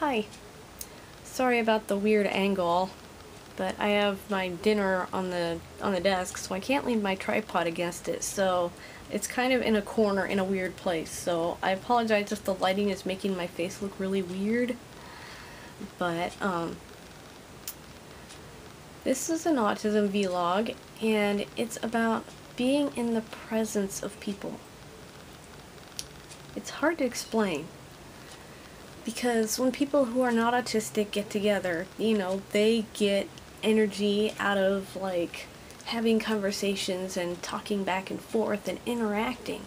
Hi. Sorry about the weird angle, but I have my dinner on the desk, so I can't lean my tripod against it, so it's kind of in a corner in a weird place. So I apologize if the lighting is making my face look really weird. But this is an autism vlog, and it's about being in the presence of people. It's hard to explain, because when people who are not autistic get together, you know, they get energy out of like having conversations and talking back and forth and interacting.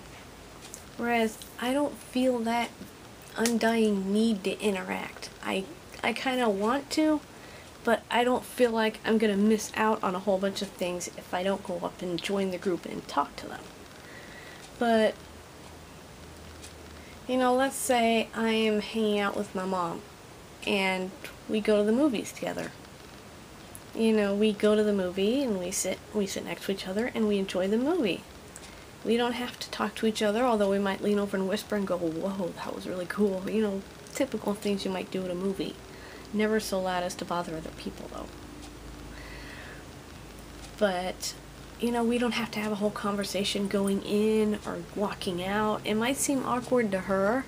Whereas I don't feel that undying need to interact. I kind of want to, but I don't feel like I'm going to miss out on a whole bunch of things if I don't go up and join the group and talk to them. But you know, let's say I am hanging out with my mom and we go to the movies together. You know, we go to the movie and we sit next to each other and we enjoy the movie. We don't have to talk to each other, although we might lean over and whisper and go, "Whoa, that was really cool." You know, typical things you might do at a movie. Never so loud as to bother other people, though. But you know, we don't have to have a whole conversation going in or walking out. It might seem awkward to her,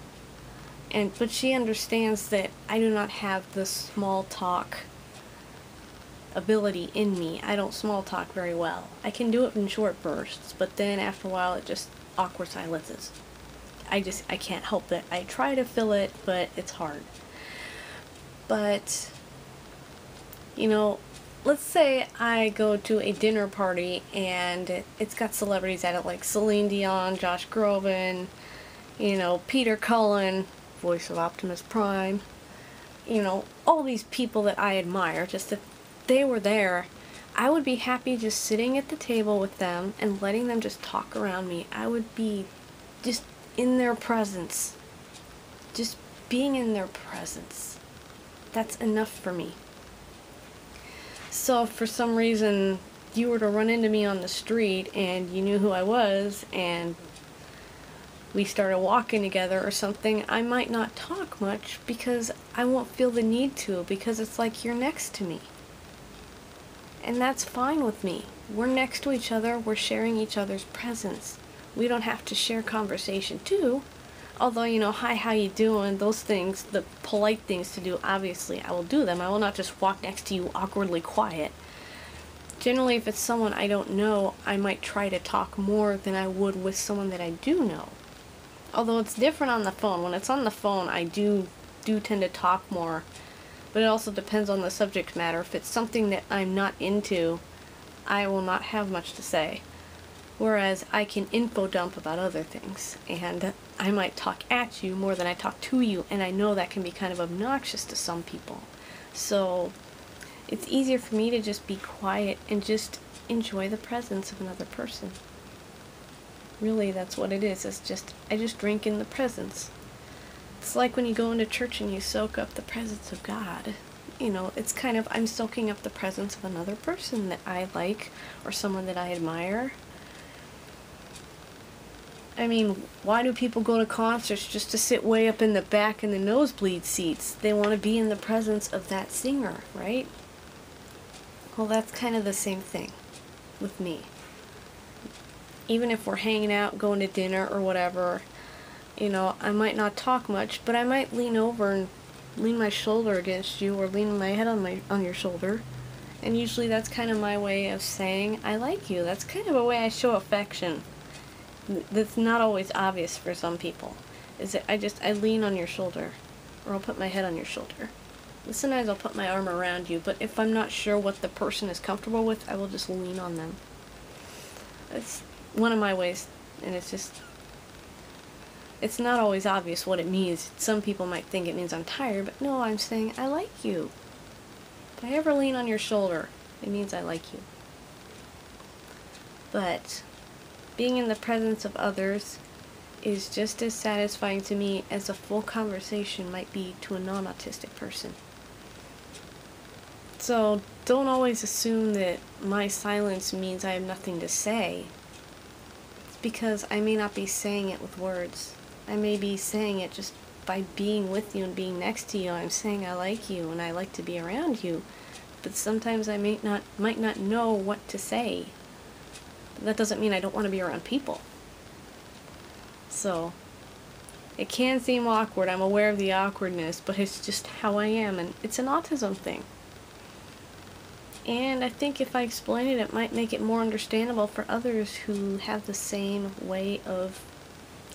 but she understands that I do not have the small talk ability in me. I don't small talk very well. I can do it in short bursts, but then after a while it just awkward silences. I can't help it. I try to fill it, but it's hard. But you know, let's say I go to a dinner party and it's got celebrities at it like Celine Dion, Josh Groban, you know, Peter Cullen, voice of Optimus Prime, you know, all these people that I admire. Just if they were there, I would be happy just sitting at the table with them and letting them just talk around me. I would be just in their presence. Just being in their presence. That's enough for me. So if for some reason you were to run into me on the street and you knew who I was and we started walking together or something, I might not talk much because I won't feel the need to, because it's like you're next to me. And that's fine with me. We're next to each other, we're sharing each other's presence. We don't have to share conversation too. Although, you know, hi, how you doing? Those things, the polite things to do, obviously, I will do them. I will not just walk next to you awkwardly quiet. Generally, if it's someone I don't know, I might try to talk more than I would with someone that I do know. Although it's different on the phone. When it's on the phone, I do tend to talk more. But it also depends on the subject matter. If it's something that I'm not into, I will not have much to say. Whereas I can info dump about other things, and I might talk at you more than I talk to you, and I know that can be kind of obnoxious to some people. So it's easier for me to just be quiet and just enjoy the presence of another person. Really, that's what it is. I just drink in the presence. It's like when you go into church and you soak up the presence of God. You know, it's kind of, I'm soaking up the presence of another person that I like or someone that I admire. I mean, why do people go to concerts just to sit way up in the back in the nosebleed seats? They want to be in the presence of that singer, right? Well, that's kind of the same thing with me. Even if we're hanging out, going to dinner or whatever, you know, I might not talk much, but I might lean over and lean my shoulder against you or lean my head on your shoulder. And usually that's kind of my way of saying I like you. That's kind of a way I show affection. That's not always obvious for some people. Is that I lean on your shoulder, or I'll put my head on your shoulder. Sometimes I'll put my arm around you, but if I'm not sure what the person is comfortable with, I will just lean on them. It's one of my ways, and it's not always obvious what it means. Some people might think it means I'm tired, but no, I'm saying I like you. If I ever lean on your shoulder, it means I like you. But being in the presence of others is just as satisfying to me as a full conversation might be to a non-autistic person. So don't always assume that my silence means I have nothing to say. It's because I may not be saying it with words. I may be saying it just by being with you and being next to you, I'm saying I like you and I like to be around you. But sometimes I might not know what to say. But that doesn't mean I don't want to be around people. So it can seem awkward. I'm aware of the awkwardness, but it's just how I am, and it's an autism thing. And I think if I explain it, it might make it more understandable for others who have the same way of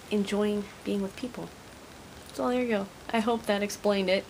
enjoying being with people. So there you go. I hope that explained it.